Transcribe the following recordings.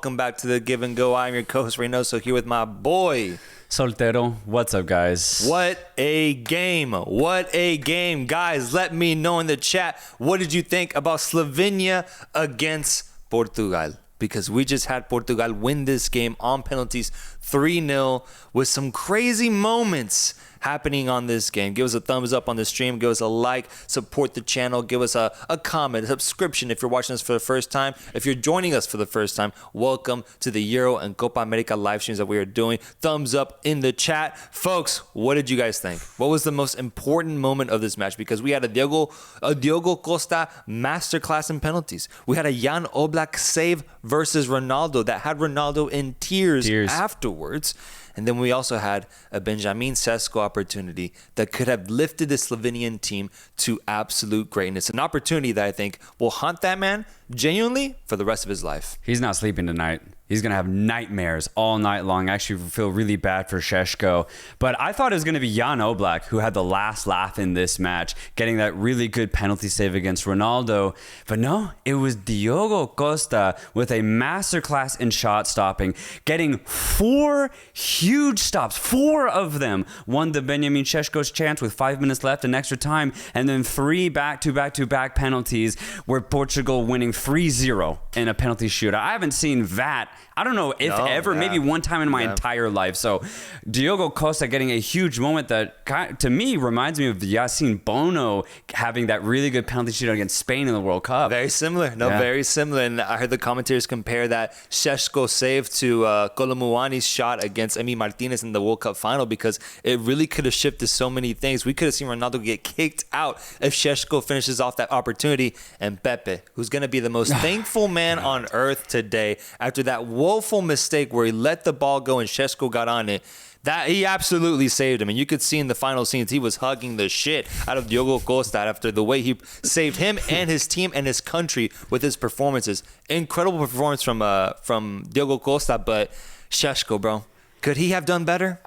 welcome back to the Give and Go. I'm your co-host Reynoso here with my boy Soltero. What's up, guys? What a game. What a game. Guys, let me know in the chat, what did you think about Slovenia against Portugal? Because we just had Portugal win this game on penalties 3-0 with some crazy moments happening on this game. Give us a thumbs up on the stream. Give us a like. Support the channel. Give us a comment, a subscription if you're watching us for the first time. If you're joining us for the first time, welcome to the Euro and Copa America live streams that we are doing. Thumbs up in the chat. Folks, what did you guys think? What was the most important moment of this match? Because we had a Diogo Costa masterclass in penalties. We had a Jan Oblak save versus Ronaldo that had Ronaldo in tears. Afterwards. And then we also had a Benjamin Sesko opportunity that could have lifted the Slovenian team to absolute greatness. An opportunity that I think will haunt that man genuinely for the rest of his life. He's not sleeping tonight. He's going to have nightmares all night long. I actually feel really bad for Šeško. But I thought it was going to be Jan Oblak who had the last laugh in this match, getting that really good penalty save against Ronaldo. But no, it was Diogo Costa with a masterclass in shot stopping, getting 4 huge stops. 4 of them won the Benjamin Šeško's chance with 5 minutes left in extra time, and then 3 back-to-back penalties, where Portugal winning 3-0 in a penalty shootout. I haven't seen that. I don't know if ever, maybe one time in my entire life. So Diogo Costa getting a huge moment that, to me, reminds me of Yassine Bono having that really good penalty shootout against Spain in the World Cup. Very similar. Very similar. And I heard the commentators compare that Šeško save to Kolomuani's shot against Emi Martinez in the World Cup final, because it really could have shifted so many things. We could have seen Ronaldo get kicked out if Šeško finishes off that opportunity. And Pepe, who's going to be the most thankful man on earth today after that woeful mistake where he let the ball go and Šeško got on it, that he absolutely saved him. And you could see in the final scenes, he was hugging the shit out of Diogo Costa after the way he saved him and his team and his country with his performances. Incredible performance from Diogo Costa, but Šeško, bro. Could he have done better?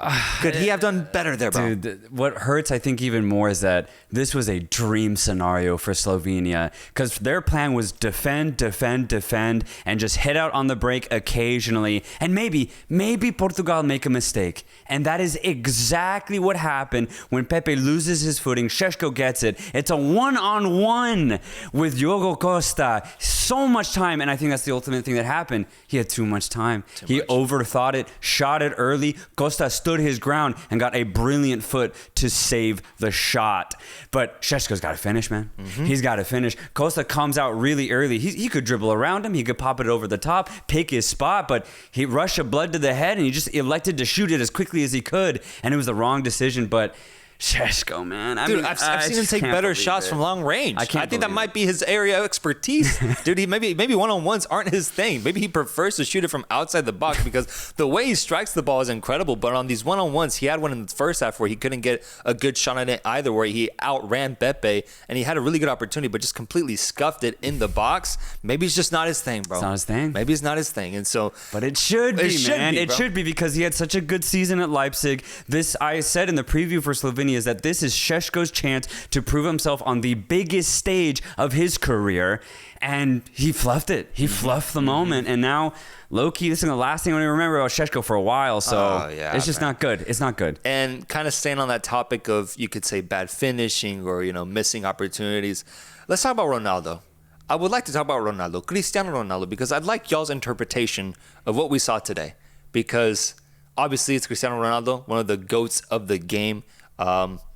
Could he have done better there, bro? Dude, what hurts, I think, even more is that this was a dream scenario for Slovenia, because their plan was defend, and just hit out on the break occasionally. And maybe Portugal make a mistake. And that is exactly what happened when Pepe loses his footing. Šeško gets it. It's a one-on-one with Diogo Costa. So much time, and I think that's the ultimate thing that happened. He had too much time. He overthought it, shot it early. Costa stood his ground and got a brilliant foot to save the shot. But Šeško's got to finish, man. He's got to finish. Costa comes out really early. He could dribble around him. He could pop it over the top, pick his spot, but he rushed a blood to the head, and he just elected to shoot it as quickly as he could, and it was the wrong decision. But Šeško, man. I've seen him take better shots from long range. I think that might be his area of expertise. Dude, he maybe one-on-ones aren't his thing. Maybe he prefers to shoot it from outside the box, because the way he strikes the ball is incredible. But on these one-on-ones, he had one in the first half where he couldn't get a good shot on it either, where he outran Pepe, and he had a really good opportunity, but just completely scuffed it in the box. Maybe it's just not his thing, bro. It's not his thing. Maybe it's not his thing. And so, but it should be, man. It should be, because he had such a good season at Leipzig. This, I said in the preview for Slovenia, is that this is Šeško's chance to prove himself on the biggest stage of his career, and he fluffed it. He fluffed the moment, and now, low-key, this is the last thing I remember about Šeško for a while, so it's just not good. It's not good. And kind of staying on that topic of, you could say, bad finishing or, missing opportunities, let's talk about Ronaldo. I would like to talk about Ronaldo, Cristiano Ronaldo, because I'd like y'all's interpretation of what we saw today, because obviously it's Cristiano Ronaldo, one of the GOATs of the game.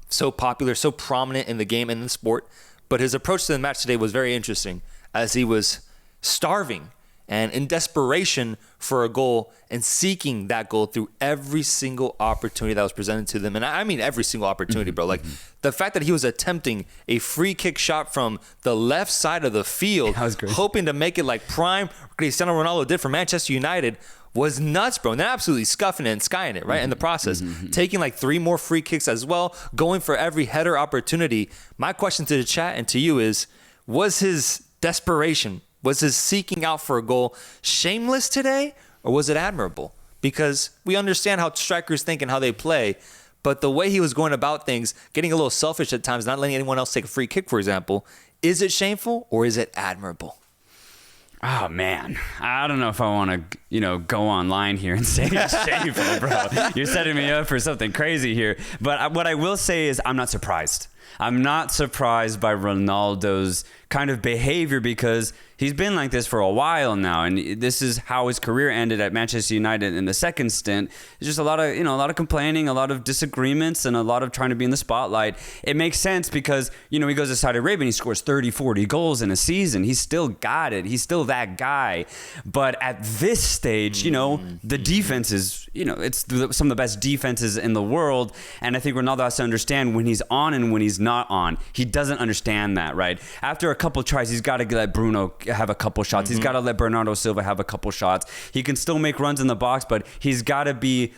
So popular, so prominent in the game and in the sport. But his approach to the match today was very interesting, as he was starving and in desperation for a goal and seeking that goal through every single opportunity that was presented to them. And I mean every single opportunity, bro. Like the fact that he was attempting a free kick shot from the left side of the field, hoping to make it like prime Cristiano Ronaldo did for Manchester United, was nuts, bro. And they're absolutely scuffing it and skying it, right? In the process. Taking like 3 more free kicks as well, going for every header opportunity. My question to the chat and to you is, was his desperation, was his seeking out for a goal shameless today, or was it admirable? Because we understand how strikers think and how they play, but the way he was going about things, getting a little selfish at times, not letting anyone else take a free kick, for example, is it shameful or is it admirable? Oh, man. I don't know if I want to go online here and say it's shameful, bro. You're setting me up for something crazy here. But what I will say is I'm not surprised. I'm not surprised by Ronaldo's kind of behavior because he's been like this for a while now, and this is how his career ended at Manchester United in the second stint. It's just a lot of complaining, a lot of disagreements, and a lot of trying to be in the spotlight. It makes sense because, he goes to Saudi Arabia and he scores 30, 40 goals in a season. He's still got it. He's still that guy. But at this stage, the defense is, it's some of the best defenses in the world. And I think Ronaldo has to understand when he's on and when he's not on. He doesn't understand that, right? After a couple tries, he's got to let Bruno have a couple shots. He's got to let Bernardo Silva have a couple shots. He can still make runs in the box, but he's got to be,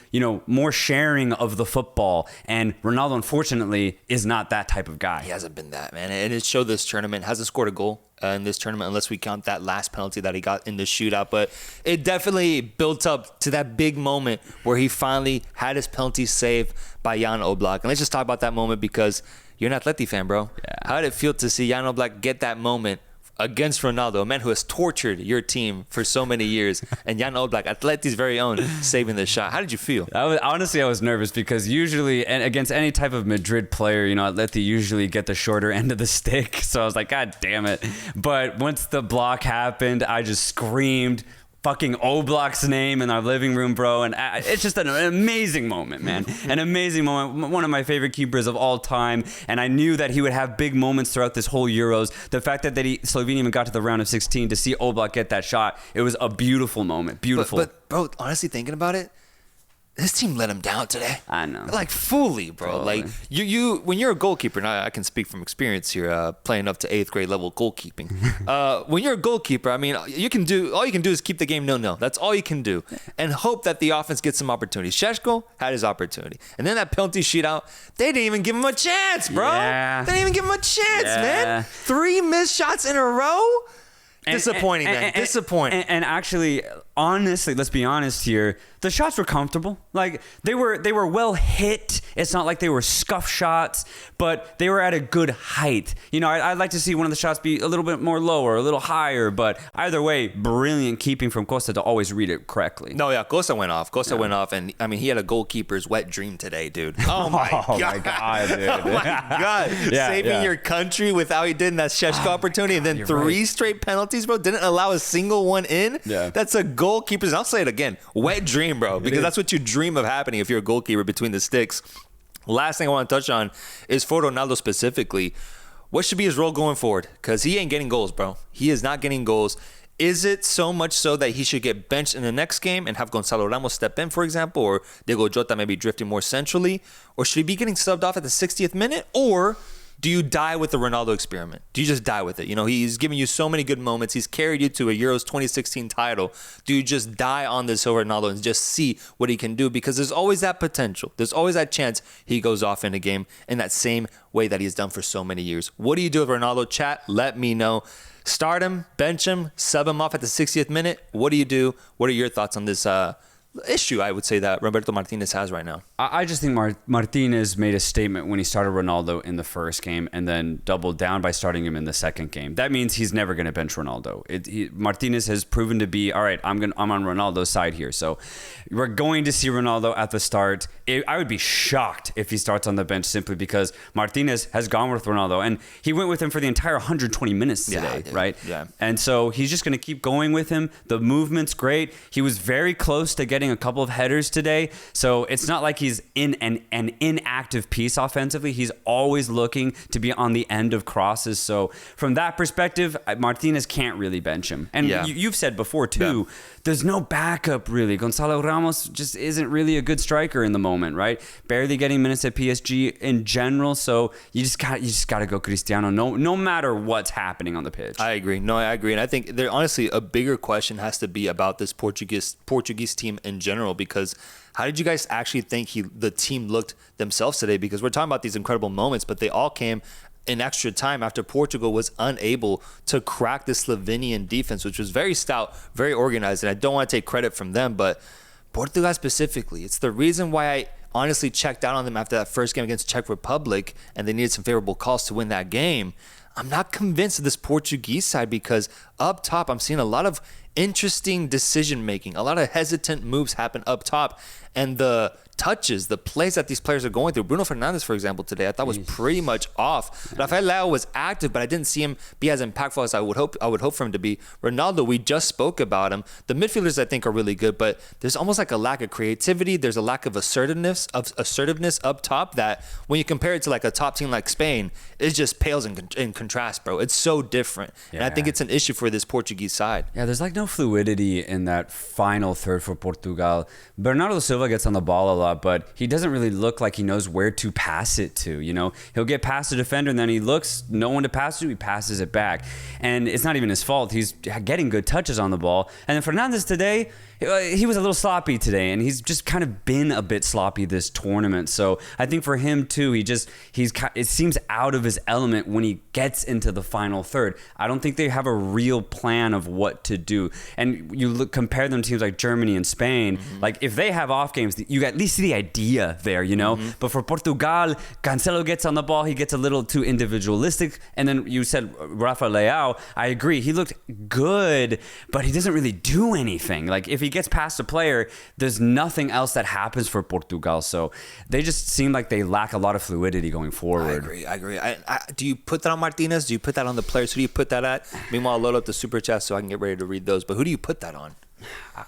more sharing of the football. And Ronaldo, unfortunately, is not that type of guy. He hasn't been that, man. And it showed this tournament. Hasn't scored a goal in this tournament unless we count that last penalty that he got in the shootout. But it definitely built up to that big moment where he finally had his penalty saved by Jan Oblak. And let's just talk about that moment because you're an Atleti fan, bro. Yeah. How did it feel to see Jan Oblak get that moment against Ronaldo, a man who has tortured your team for so many years, and Jan Oblak, Atleti's very own, saving the shot? How did you feel? I was nervous because usually, and against any type of Madrid player, Atleti usually get the shorter end of the stick. So I was like, God damn it. But once the block happened, I just screamed fucking Oblak's name in our living room, bro. And it's just an amazing moment, man. An amazing moment. One of my favorite keepers of all time. And I knew that he would have big moments throughout this whole Euros. The fact that Slovenia even got to the round of 16 to see Oblak get that shot, it was a beautiful moment. Beautiful. But bro, honestly, thinking about it, this team let him down today. I know. Like fully, bro. Totally. Like you when you're a goalkeeper, and I can speak from experience here, playing up to 8th grade level goalkeeping. When you're a goalkeeper, I mean, all you can do is keep the game 0-0. That's all you can do, and hope that the offense gets some opportunities. Šeško had his opportunity, and then that penalty shootout, they didn't even give him a chance, bro. Yeah. They didn't even give him a chance, man. 3 missed shots in a row. Disappointing, man. Disappointing. And actually, honestly, let's be honest here. The shots were comfortable. Like they were well hit. It's not like they were scuff shots, but they were at a good height. I'd like to see one of the shots be a little bit more lower, a little higher, but either way, brilliant keeping from Costa to always read it correctly. No, yeah, Costa went off. Went off, and I mean, he had a goalkeeper's wet dream today, dude. Oh my god, my God, dude. Oh my god, saving your country without he did in that Šeško opportunity, and then 3 straight penalties, bro. Didn't allow a single one in. Yeah, that's a goalkeeper's. And I'll say it again, wet dream, bro, because that's what you dream of happening if you're a goalkeeper between the sticks. Last thing I want to touch on is for Ronaldo specifically. What should be his role going forward? Because he ain't getting goals, bro. He is not getting goals. Is it so much so that he should get benched in the next game and have Gonzalo Ramos step in, for example, or Diego Jota maybe drifting more centrally? Or should he be getting subbed off at the 60th minute? Or do you die with the Ronaldo experiment? Do you just die with it? He's giving you so many good moments. He's carried you to a Euros 2016 title. Do you just die on this over Ronaldo and just see what he can do? Because there's always that potential. There's always that chance he goes off in a game in that same way that he's done for so many years. What do you do with Ronaldo? Chat, let me know. Start him, bench him, sub him off at the 60th minute. What do you do? What are your thoughts on this issue, I would say, that Roberto Martinez has right now? I just think Martinez made a statement when he started Ronaldo in the first game and then doubled down by starting him in the second game. That means he's never going to bench Ronaldo. Martinez has proven to be, all right, I'm on Ronaldo's side here. So we're going to see Ronaldo at the start. I would be shocked if he starts on the bench simply because Martinez has gone with Ronaldo and he went with him for the entire 120 minutes today, right? Yeah. And so he's just going to keep going with him. The movement's great. He was very close to getting a couple of headers today. So it's not like he's in an inactive piece offensively. He's always looking to be on the end of crosses. So from that perspective, Martinez can't really bench him. And you've said before too, there's no backup really. Gonzalo Ramos just isn't really a good striker in the moment, right? Barely getting minutes at PSG in general. So you just got to go Cristiano no matter what's happening on the pitch. I agree. No, I agree. And I think there honestly a bigger question has to be about this Portuguese team in general, because how did you guys actually think the team looked themselves today? Because we're talking about these incredible moments, but they all came in extra time after Portugal was unable to crack the Slovenian defense, which was very stout, very organized. And I don't want to take credit from them, but Portugal specifically, it's the reason why I honestly checked out on them after that first game against Czech Republic, and they needed some favorable calls to win that game. I'm not convinced of this Portuguese side because up top, I'm seeing a lot of interesting decision making, a lot of hesitant moves happen up top, and the touches, the plays that these players are going through. Bruno Fernandes, for example, today I thought was pretty much off. Rafael Leao was active, but I didn't see him be as impactful as I would hope for him to be. Ronaldo, we just spoke about him. The midfielders I think are really good, but there's almost like a lack of creativity. There's a lack of assertiveness up top that when you compare it to like a top team like Spain, it just pales in contrast, bro. It's so different. And I think it's an issue for this Portuguese side. Yeah, there's like no fluidity in that final third for Portugal. Bernardo Silva gets on the ball a lot, but he doesn't really look like he knows where to pass it to. You know, he'll get past the defender and then he looks no one to pass to, he passes it back. And it's not even his fault. He's getting good touches on the ball. And then Fernandes today, he was a little sloppy today, and he's just kind of been a bit sloppy this tournament. So I think for him too, it seems out of his element when he gets into the final third. I don't think they have a real plan of what to do. And you compare them to teams like Germany and Spain. Like if they have off games, you at least see the idea there, you know. But for Portugal, Cancelo gets on the ball, he gets a little too individualistic. And then you said Rafael Leao, I agree, he looked good, but he doesn't really do anything. Like if he gets past a player, there's nothing else that happens for Portugal. So they just seem like they lack a lot of fluidity going forward. I agree. Do you put that on Martinez? Do you put that on the players? Who do you put that at? Meanwhile, I'll load up the super chat so I can get ready to read those. But who do you put that on?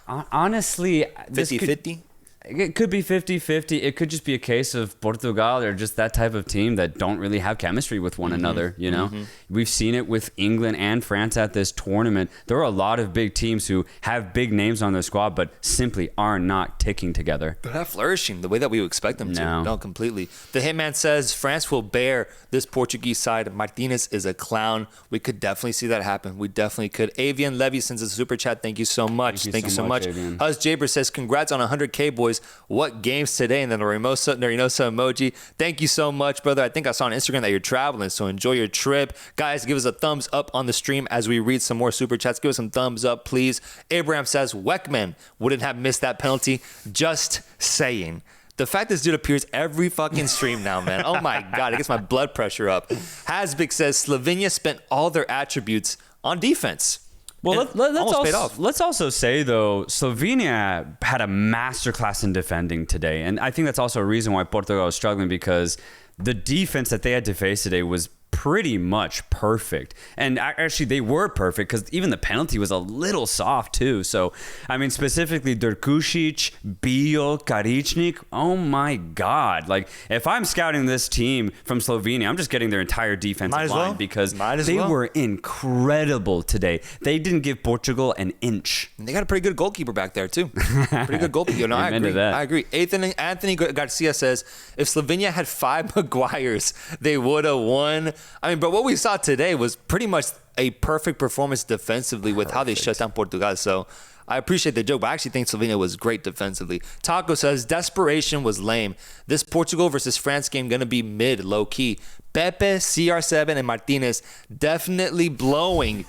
Honestly, 50-50? It could be 50-50. It could just be a case of Portugal or just that type of team that don't really have chemistry with one another, you know? We've seen it with England and France at this tournament. There are a lot of big teams who have big names on their squad but simply are not ticking together. They're not flourishing the way that we would expect them to. No, completely. The Hitman says France will bear this Portuguese side. Martinez is a clown. We could definitely see that happen. We definitely could. Avian Levy sends a super chat. Thank you so much. Thank you so much. Huz Jaber says, congrats on 100K, boys. What games today? And then the Reynoso emoji. Thank you so much, brother. I think I saw on Instagram that you're traveling, so enjoy your trip. Guys, give us a thumbs up on the stream as we read some more super chats. Give us some thumbs up, please. Abraham says, Weckman wouldn't have missed that penalty. Just saying. The fact this dude appears every fucking stream now, man. Oh my God, it gets my blood pressure up. Hasbik says, Slovenia spent all their attributes on defense. Well, let's also say, though, Slovenia had a masterclass in defending today. And I think that's also a reason why Portugal is struggling, because the defense that they had to face today was pretty much perfect. And actually, they were perfect because even the penalty was a little soft, too. So, I mean, specifically, Drkušić, Bio, Karičnik, oh my God. Like, if I'm scouting this team from Slovenia, I'm just getting their entire defensive line because they were incredible today. They didn't give Portugal an inch. And they got a pretty good goalkeeper back there, too. Pretty good goalkeeper. No, I agree. Anthony Garcia says, if Slovenia had 5 Maguires, they would have won. I mean, but what we saw today was pretty much a perfect performance defensively with how they shut down Portugal. So I appreciate the joke, but I actually think Slovenia was great defensively. Taco says, desperation was lame. This Portugal versus France game going to be mid, low key. Pepe, CR7, and Martinez definitely blowing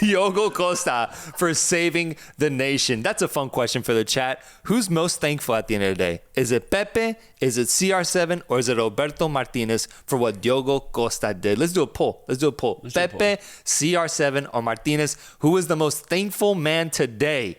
Diogo Costa for saving the nation. That's a fun question for the chat. Who's most thankful at the end of the day? Is it Pepe, is it CR7, or is it Roberto Martinez for what Diogo Costa did? Let's do a poll. Pepe, CR7, or Martinez. Who is the most thankful man today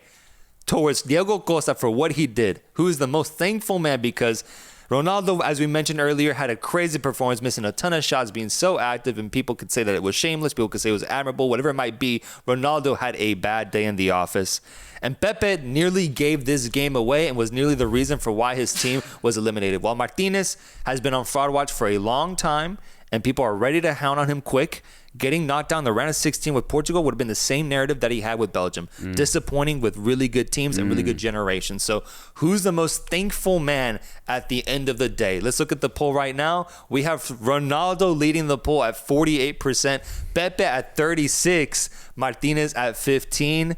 towards Diogo Costa for what he did? Who is the most thankful man? Because Ronaldo, as we mentioned earlier, had a crazy performance, missing a ton of shots, being so active, and people could say that it was shameless, people could say it was admirable, whatever it might be. Ronaldo had a bad day in the office. And Pepe nearly gave this game away and was nearly the reason for why his team was eliminated. While Martinez has been on fraud watch for a long time, and people are ready to hound on him quick, getting knocked down the round of 16 with Portugal would have been the same narrative that he had with Belgium. Disappointing with really good teams and really good generations. So who's the most thankful man at the end of the day? Let's look at the poll right now. We have Ronaldo leading the poll at 48%, Pepe at 36%, Martinez at 15%.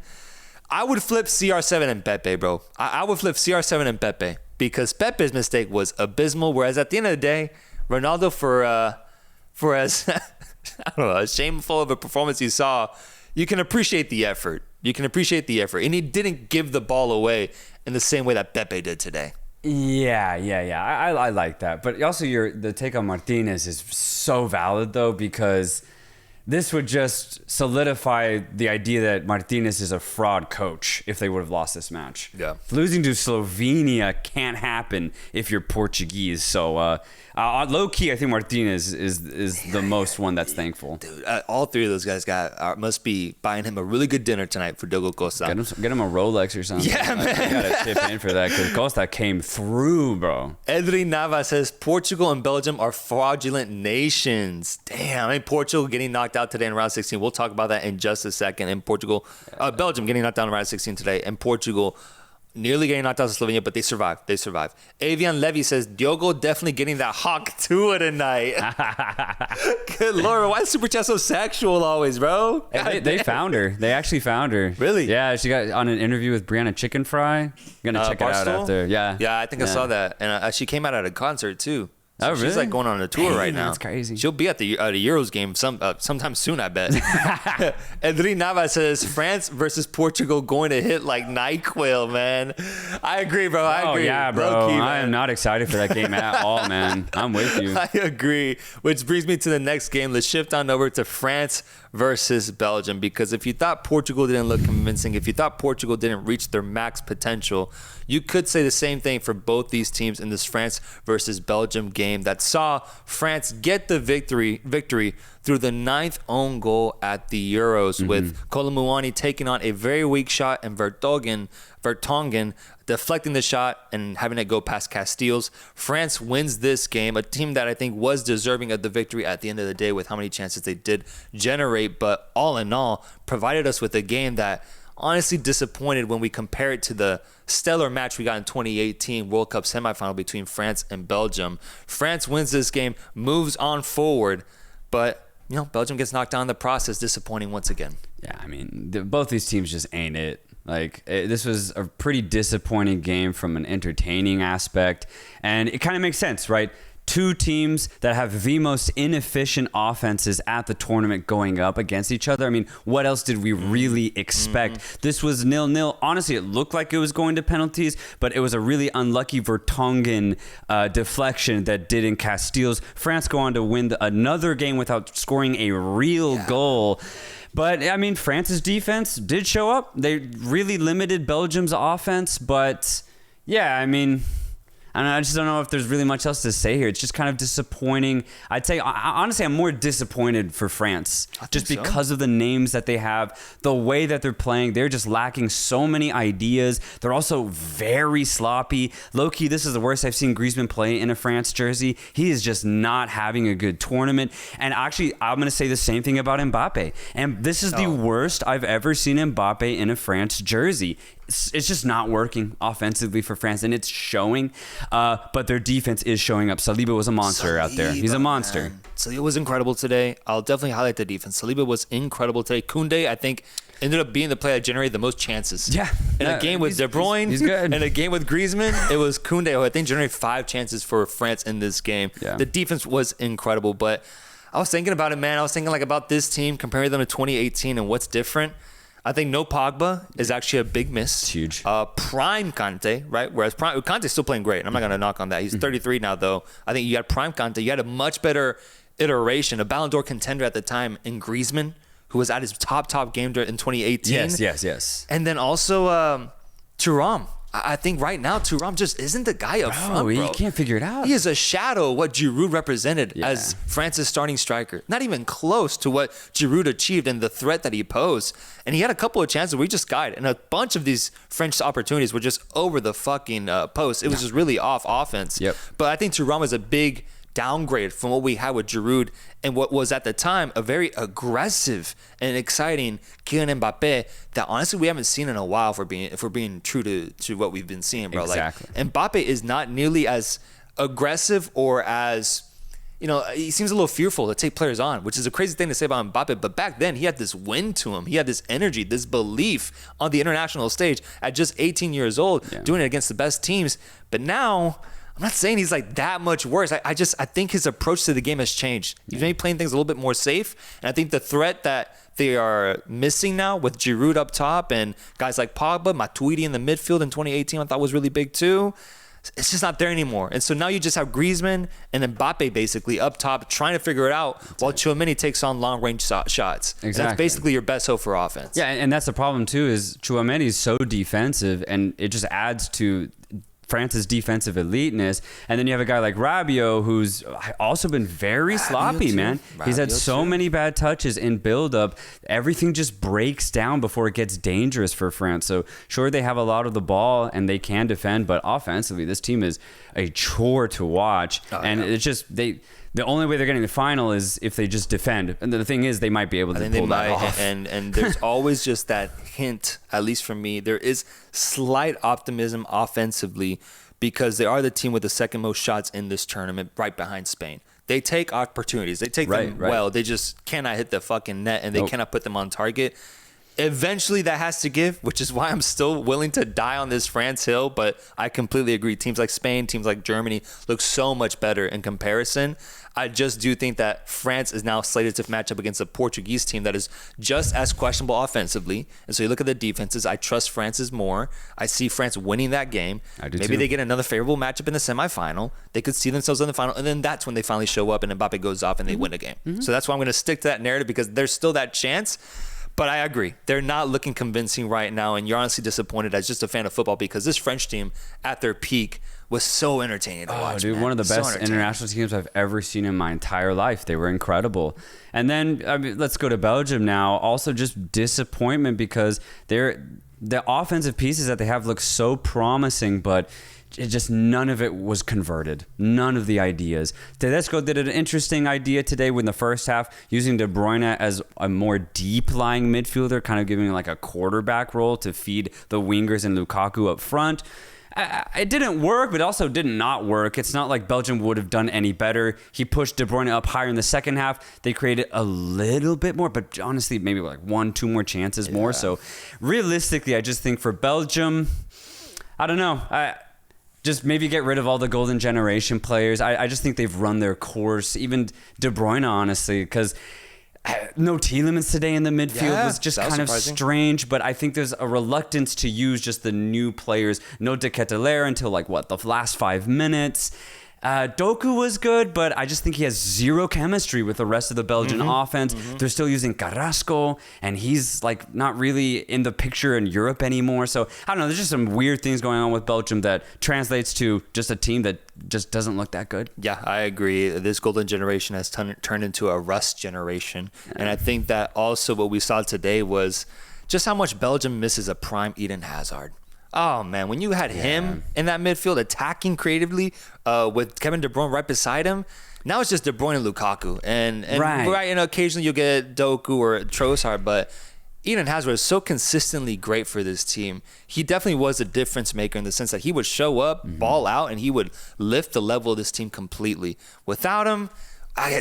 I would flip CR7 and Pepe, bro. I would flip CR7 and Pepe because Pepe's mistake was abysmal, whereas at the end of the day, Ronaldo for as I don't know, as shameful of a performance you saw, you can appreciate the effort. And he didn't give the ball away in the same way that Pepe did today. Yeah. I like that. But also the take on Martinez is so valid, though, because this would just solidify the idea that Martinez is a fraud coach if they would have lost this match. Yeah. Losing to Slovenia can't happen if you're Portuguese. So low key, I think Martinez is the most one that's thankful. Dude, all three of those guys must be buying him a really good dinner tonight for Diogo Costa. Get him a Rolex or something. Yeah, man. You gotta tip in for that because Costa came through, bro. Edri Navas says Portugal and Belgium are fraudulent nations. Damn, I mean, Portugal getting knocked out today in round 16. We'll talk about that in just a second. And Belgium getting knocked out in round 16 today, and Portugal nearly getting knocked out to Slovenia, but they survived. Avian Levy says Diogo definitely getting that hawk Tua tonight. Good Lord, why is Super Chat so sexual always, bro? They found her. They actually found her. Really? Yeah, she got on an interview with Brianna Chicken Fry. I'm gonna check it out after. Yeah. Yeah, I think I saw that, and she came out at a concert too. So Oh, really? She's like going on a tour right now. That's crazy. She'll be at the Euros game sometime soon, I bet. Edri Navas says France versus Portugal going to hit like NyQuil, man. I agree, bro. I agree. Oh, yeah, bro. Low-key, I am not excited for that game at all, man. I'm with you. I agree. Which brings me to the next game. Let's shift on over to France versus Belgium, because if you thought Portugal didn't look convincing, if you thought Portugal didn't reach their max potential, you could say the same thing for both these teams in this France versus Belgium game that saw France get the victory through the 9th own goal at the Euros, with Kolomuani taking on a very weak shot and Vertonghen deflecting the shot and having it go past Casteels. France wins this game, a team that I think was deserving of the victory at the end of the day with how many chances they did generate, but all in all provided us with a game that honestly disappointed when we compare it to the stellar match we got in 2018 World Cup semifinal between France and Belgium. France wins this game, moves on forward, but Belgium gets knocked down in the process, disappointing once again. Yeah, I mean, both these teams just ain't it. This was a pretty disappointing game from an entertaining aspect, and it kind of makes sense, right? Two teams that have the most inefficient offenses at the tournament going up against each other. I mean, what else did we really expect? This was 0-0. Honestly, it looked like it was going to penalties, but it was a really unlucky Vertonghen deflection that did in Casteels. France go on to win another game without scoring a real goal. But, I mean, France's defense did show up. They really limited Belgium's offense. But, yeah, I mean, I just don't know if there's really much else to say here. It's just kind of disappointing. I'd say, honestly, I'm more disappointed for France just because of the names that they have, the way that they're playing. They're just lacking so many ideas. They're also very sloppy. Low-key, this is the worst I've seen Griezmann play in a France jersey. He is just not having a good tournament. And actually, I'm going to say the same thing about Mbappe. And this is the worst I've ever seen Mbappe in a France jersey. It's just not working offensively for France, and it's showing. But their defense is showing up. Saliba was a monster out there. He's a monster. Man. Saliba was incredible today. I'll definitely highlight the defense. Saliba was incredible today. Koundé, I think, ended up being the player that generated the most chances. Yeah. In a game with De Bruyne, he's good. In a game with Griezmann, it was Koundé who I think generated 5 chances for France in this game. Yeah. The defense was incredible, but I was thinking about it, man. I was thinking about this team, comparing them to 2018 and what's different. I think no Pogba is actually a big miss. It's huge. Prime Kante, right? Whereas Kante's still playing great. I'm not going to knock on that. He's 33 now, though. I think you had Prime Kante. You had a much better iteration, a Ballon d'Or contender at the time in Griezmann, who was at his top game in 2018. Yes. And then also Thuram. I think right now Thuram just isn't the guy up front, bro. He can't figure it out. He is a shadow of what Giroud represented as France's starting striker. Not even close to what Giroud achieved and the threat that he posed. And he had a couple of chances where he just skied. And a bunch of these French opportunities were just over the fucking post. It was just really off offense. Yep. But I think Thuram was a big downgrade from what we had with Giroud and what was at the time a very aggressive and exciting Kylian Mbappe that honestly we haven't seen in a while if we're being true to what we've been seeing, bro. Exactly. Like Mbappe is not nearly as aggressive or as he seems a little fearful to take players on, which is a crazy thing to say about Mbappe. But back then, he had this wind to him. He had this energy, this belief on the international stage at just 18 years old, doing it against the best teams. But now, I'm not saying he's like that much worse. I think his approach to the game has changed. He's maybe playing things a little bit more safe. And I think the threat that they are missing now with Giroud up top and guys like Pogba, Matuidi in the midfield in 2018, I thought was really big too. It's just not there anymore. And so now you just have Griezmann and Mbappe basically up top trying to figure it out while Tchouaméni takes on long-range shots. Exactly. And that's basically your best hope for offense. Yeah, and that's the problem too, is Tchouaméni is so defensive, and it just adds to France's defensive eliteness. And then you have a guy like Rabiot, who's also been very sloppy, man. He's had so many bad touches in build-up. Everything just breaks down before it gets dangerous for France. So sure, they have a lot of the ball and they can defend, but offensively, this team is a chore to watch. It's just the only way they're getting the final is if they just defend. And the thing is, they might be able to pull that off. And there's always just that hint, at least for me, there is slight optimism offensively because they are the team with the second most shots in this tournament, right behind Spain. They take opportunities. They take them well. They just cannot hit the fucking net, and they cannot put them on target. Eventually that has to give, which is why I'm still willing to die on this France hill. But I completely agree. Teams like Spain, teams like Germany look so much better in comparison. I just do think that France is now slated to match up against a Portuguese team that is just as questionable offensively. And so you look at the defenses. I trust France's more. I see France winning that game. I do Maybe too. they get another favorable matchup in the semifinal. They could see themselves in the final. And then that's when they finally show up and Mbappe goes off and they win a game. So that's why I'm going to stick to that narrative because there's still that chance. But I agree. They're not looking convincing right now, and you're honestly disappointed as just a fan of football because this French team at their peak was so entertaining to watch. Dude, man. one of the So best international teams I've ever seen in my entire life. They were incredible. And then let's go to Belgium now. Also just disappointment because the offensive pieces that they have look so promising, but it just none of it was converted. None of the ideas. Tedesco did an interesting idea today in the first half, using De Bruyne as a more deep-lying midfielder, kind of giving like a quarterback role to feed the wingers and Lukaku up front. It didn't work, but also did not work. It's not like Belgium would have done any better. He pushed De Bruyne up higher in the second half. They created a little bit more, but honestly, maybe like 1-2 more chances more. So realistically, I just think for Belgium, I don't know. Just maybe get rid of all the golden generation players. I just think they've run their course. Even De Bruyne, honestly, because no Tielemans today in the midfield was just kind of strange. But I think there's a reluctance to use just the new players. No De Ketelaere until the last 5 minutes. Doku was good, but I just think he has zero chemistry with the rest of the Belgian offense. They're still using Carrasco, and he's not really in the picture in Europe anymore. So I don't know. There's just some weird things going on with Belgium that translates to just a team that just doesn't look that good. Yeah, I agree. This golden generation has turned into a rust generation. And I think that also what we saw today was just how much Belgium misses a prime Eden Hazard. Oh, man, when you had him in that midfield attacking creatively with Kevin De Bruyne right beside him, now it's just De Bruyne and Lukaku. And occasionally you'll get Doku or Trossard, but Eden Hazard is so consistently great for this team. He definitely was a difference maker in the sense that he would show up, ball out, and he would lift the level of this team completely. Without him,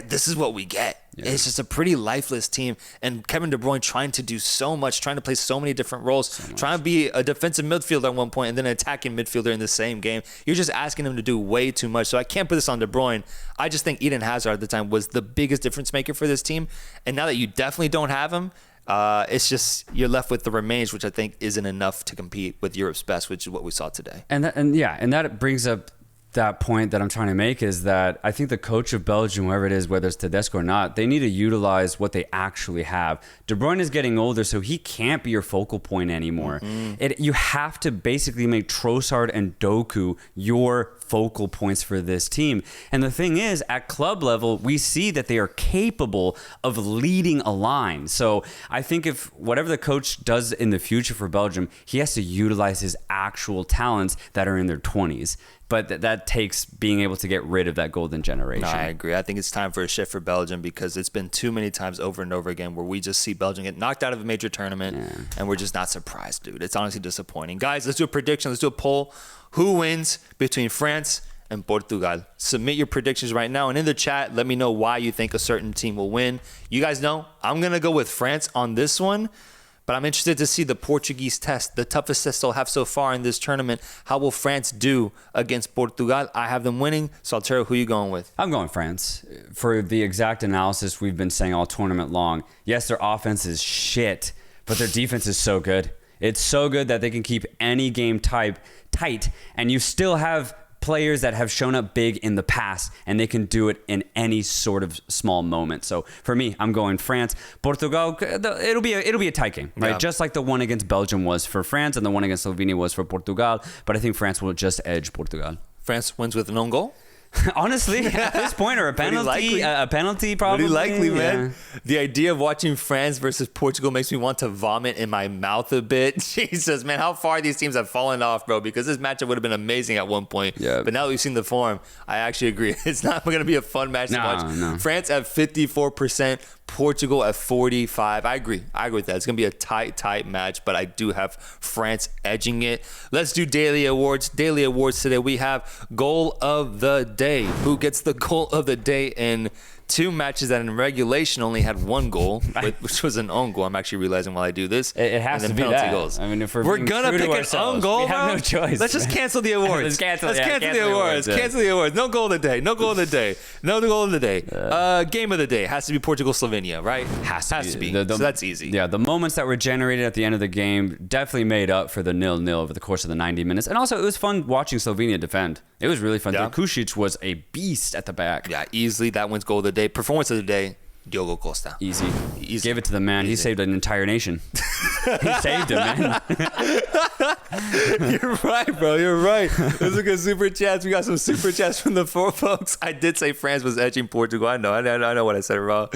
this is what we get. Yeah. It's just a pretty lifeless team. And Kevin De Bruyne trying to do so much, trying to play so many different roles, trying to be a defensive midfielder at one point and then an attacking midfielder in the same game. You're just asking him to do way too much. So I can't put this on De Bruyne. I just think Eden Hazard at the time was the biggest difference maker for this team. And now that you definitely don't have him, it's just you're left with the remains, which I think isn't enough to compete with Europe's best, which is what we saw today. And that brings up that point that I'm trying to make is that I think the coach of Belgium, whoever it is, whether it's Tedesco or not, they need to utilize what they actually have. De Bruyne is getting older, so he can't be your focal point anymore. You have to basically make Trossard and Doku your focal points for this team. And the thing is, at club level, we see that they are capable of leading a line. So I think if whatever the coach does in the future for Belgium, he has to utilize his actual talents that are in their 20s. But that takes being able to get rid of that golden generation. No, I agree. I think it's time for a shift for Belgium because it's been too many times over and over again where we just see Belgium get knocked out of a major tournament and we're just not surprised, dude. It's honestly disappointing. Guys, let's do a prediction. Let's do a poll. Who wins between France and Portugal? Submit your predictions right now. And in the chat, let me know why you think a certain team will win. You guys know I'm going to go with France on this one. But I'm interested to see the Portuguese test, the toughest test they'll have so far in this tournament. How will France do against Portugal? I have them winning. Soltero, who are you going with? I'm going France. For the exact analysis we've been saying all tournament long, yes, their offense is shit, but their defense is so good. It's so good that they can keep any game tight, and you still have players that have shown up big in the past, and they can do it in any sort of small moment. So for me, I'm going France. Portugal, it'll be a tight game, right? Yeah. Just like the one against Belgium was for France and the one against Slovenia was for Portugal. But I think France will just edge Portugal. France wins with an own goal. Honestly, at this point, or a penalty, probably. Pretty likely, man. Yeah. The idea of watching France versus Portugal makes me want to vomit in my mouth a bit. Jesus, man, how far these teams have fallen off, bro. Because this matchup would have been amazing at one point. Yeah. But now that we've seen the form, I actually agree. It's not going to be a fun match to watch. No. France at 54%. Portugal at 45. I agree with that. It's going to be a tight match, but I do have France edging it. Let's do daily awards. Daily awards today. We have goal of the day. Who gets the goal of the day in two matches that in regulation only had one goal, which was an own goal. I'm actually realizing while I do this. It has to be penalty that. goals. I mean, if we're gonna pick an own goal, we have bro. no choice. Let's just cancel the awards. Let's cancel the awards. Yeah. Cancel the awards. No goal of the day. No goal of the day. No goal of the day. Game of the day has to be Portugal Slovenia, right? Has to be. So that's easy. Yeah, the moments that were generated at the end of the game definitely made up for the 0-0 over the course of the 90 minutes. And also, it was fun watching Slovenia defend. It was really fun. Yeah. Kušić was a beast at the back. Yeah, easily that wins goal of the day. Performance of the day, Diogo Costa. Easy. Gave it to the man. Easy. He saved an entire nation. He saved it, man. You're right, bro. You're right. Let's look at super chats. We got some super chats from the four folks. I did say France was edging Portugal. I know what I said wrong.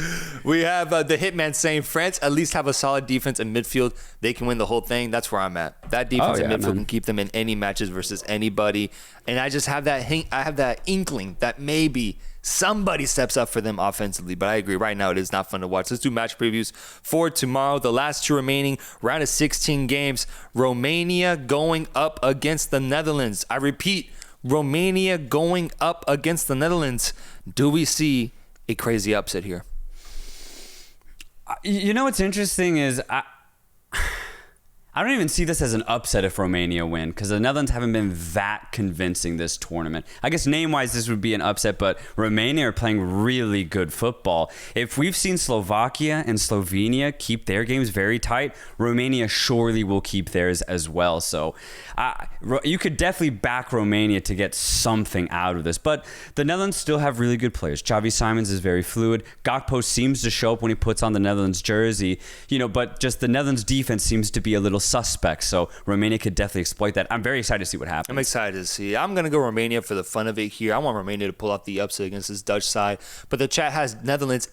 We have the Hitman saying France at least have a solid defense and midfield. They can win the whole thing. That's where I'm at. That defense and midfield can keep them in any matches versus anybody. And I just have that I have that inkling that maybe somebody steps up for them offensively, but I agree. Right now, it is not fun to watch. Let's do match previews for tomorrow. The last two remaining round of 16 games. Romania going up against the Netherlands. I repeat, Romania going up against the Netherlands. Do we see a crazy upset here? You know what's interesting is I don't even see this as an upset if Romania win, because the Netherlands haven't been that convincing this tournament. I guess name-wise this would be an upset, but Romania are playing really good football. If we've seen Slovakia and Slovenia keep their games very tight, Romania surely will keep theirs as well. So you could definitely back Romania to get something out of this. But the Netherlands still have really good players. Xavi Simons is very fluid. Gakpo seems to show up when he puts on the Netherlands jersey, but just the Netherlands defense seems to be a little suspect, so Romania could definitely exploit that. I'm very excited to see what happens. I'm excited to see. I'm going to go Romania for the fun of it here. I want Romania to pull off the upset against this Dutch side, but the chat has Netherlands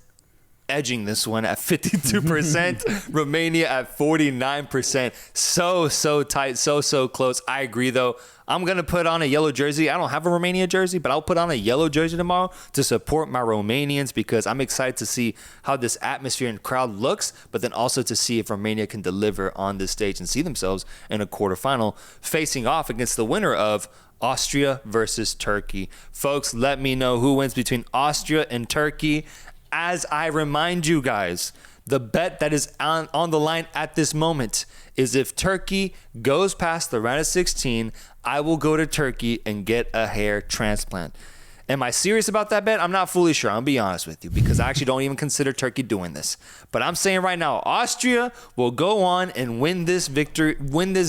edging this one at 52%, Romania at 49%. So tight, so close. I agree, though. I'm going to put on a yellow jersey. I don't have a Romania jersey, but I'll put on a yellow jersey tomorrow to support my Romanians because I'm excited to see how this atmosphere and crowd looks, but then also to see if Romania can deliver on this stage and see themselves in a quarterfinal facing off against the winner of Austria versus Turkey. Folks, let me know who wins between Austria and Turkey. As I remind you guys, the bet that is on the line at this moment is if Turkey goes past the round of 16, I will go to Turkey and get a hair transplant. Am I serious about that bet? I'm not fully sure. I'll be honest with you because I actually don't even consider Turkey doing this. But I'm saying right now, Austria will go on and win this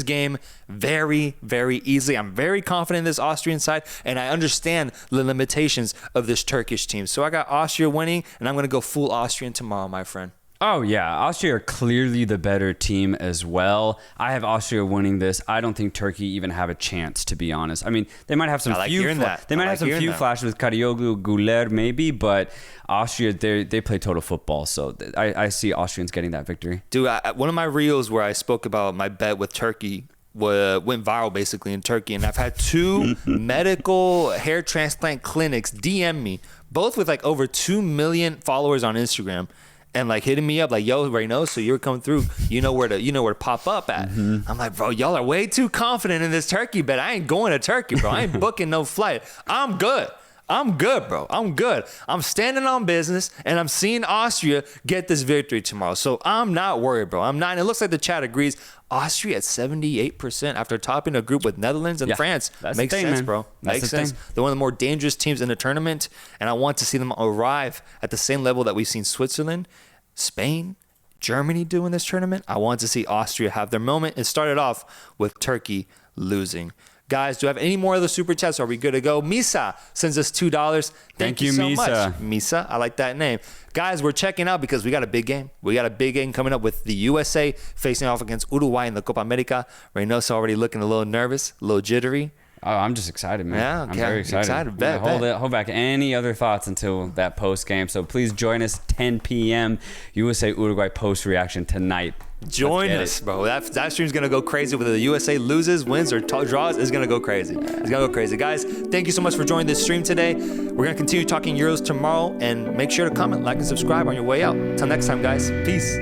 game very, very easily. I'm very confident in this Austrian side, and I understand the limitations of this Turkish team. So I got Austria winning, and I'm going to go full Austrian tomorrow, my friend. Oh, yeah. Austria are clearly the better team as well. I have Austria winning this. I don't think Turkey even have a chance, to be honest. I mean, they might have some few flashes with Karagioglu, Güler maybe, but Austria, they play total football. So I see Austrians getting that victory. Dude, one of my reels where I spoke about my bet with Turkey went viral basically in Turkey, and I've had two medical hair transplant clinics DM me, both with like over 2 million followers on Instagram. And like hitting me up like, yo, Reynoso, you're coming through. You know where to pop up at. Mm-hmm. I'm like, bro, y'all are way too confident in this Turkey bet. I ain't going to Turkey, bro. I ain't booking no flight. I'm good, bro. I'm good. I'm standing on business, and I'm seeing Austria get this victory tomorrow. So I'm not worried, bro. I'm not. And it looks like the chat agrees. Austria at 78% after topping a group with Netherlands and France. Makes sense, bro. Makes sense. They're one of the more dangerous teams in the tournament, and I want to see them arrive at the same level that we've seen Switzerland, Spain, Germany do in this tournament. I want to see Austria have their moment. It started off with Turkey losing. Guys, do I have any more other super chats? Are we good to go? Misa sends us $2. Thank you so Misa. much. Misa, I like that name. Guys, we're checking out because we got a big game. We got a big game coming up with the USA facing off against Uruguay in the Copa America. Reynoso already looking a little nervous, a little jittery. Oh, I'm just excited, man. Yeah, okay. I'm very excited. Bet. Hold back any other thoughts until that post game. So please join us 10 p.m. USA Uruguay post reaction tonight. Join us, bro. That stream's gonna go crazy. Whether the USA loses, wins, or draws, it's gonna go crazy. It's gonna go crazy, guys. Thank you so much for joining this stream today. We're gonna continue talking Euros tomorrow, and make sure to comment, like, and subscribe on your way out. Till next time, guys. Peace.